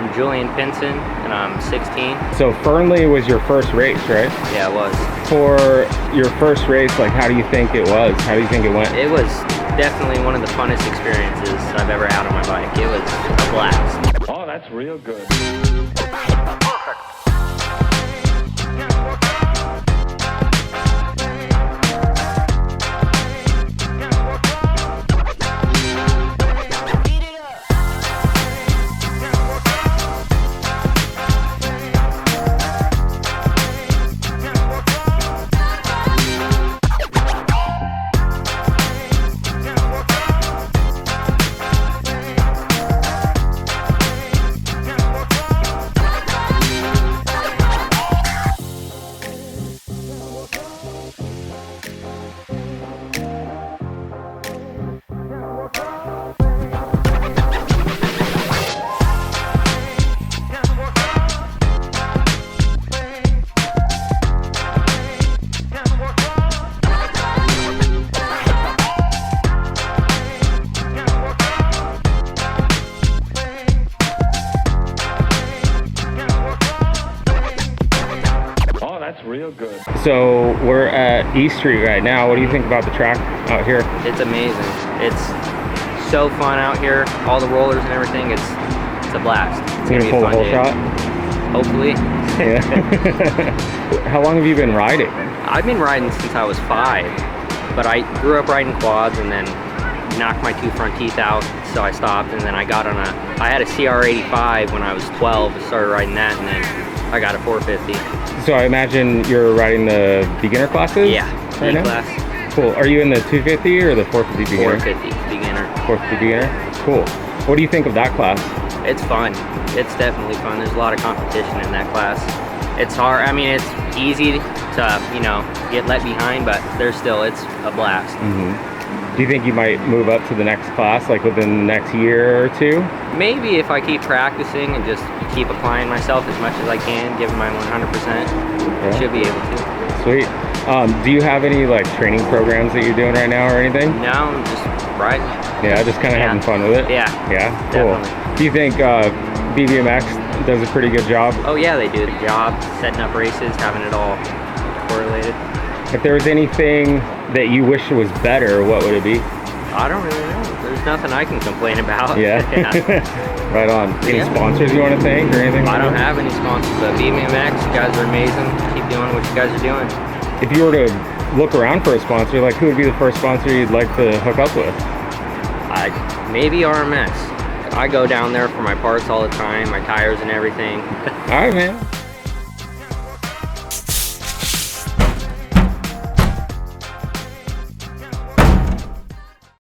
I'm Julyin Pinson, and I'm 16. So Fernley was your first race, right? Yeah, it was. For your first race, like, how do you think it was? How do you think it went? It was definitely one of the funnest experiences I've ever had on my bike. It was a blast. Oh, that's real good. That's real good. So we're at East Street right now. What do you think about the track out here? It's amazing. It's so fun out here. All the rollers and everything. It's a blast. It's gonna pull the whole shot? Hopefully. Yeah. How long have you been riding? I've been riding since I was 5, but I grew up riding quads and then knocked my 2 front teeth out, so I stopped, and then I had a CR85 when I was 12. I started riding that, and then I got a 450. So I imagine you're riding the beginner classes? Yeah, right now? class. Cool. Are you in the 250 or the 450 beginner? 450 beginner. 450 beginner? Cool. What do you think of that class? It's fun. It's definitely fun. There's a lot of competition in that class. It's hard. I mean, it's easy to, get let behind, but it's a blast. Do you think you might move up to the next class, like within the next year or 2? Maybe if I keep practicing and just keep applying myself as much as I can, giving my 100%, I should be able to. Sweet. Do you have any like training programs that you're doing right now or anything? No, I'm just riding. Yeah, just kind of having fun with it? Yeah. Yeah, cool. Definitely. Do you think BBMX does a pretty good job? Oh yeah, they do a good job setting up races, having it all correlated. If there was anything that you wish was better, what would it be? I don't really know. There's nothing I can complain about. Yeah? Right on. Any sponsors you want to thank or anything? I don't have any sponsors, but BBMX, you guys are amazing. Keep doing what you guys are doing. If you were to look around for a sponsor, like who would be the first sponsor you'd like to hook up with? Maybe RMS. I go down there for my parts all the time, my tires and everything. All right, man.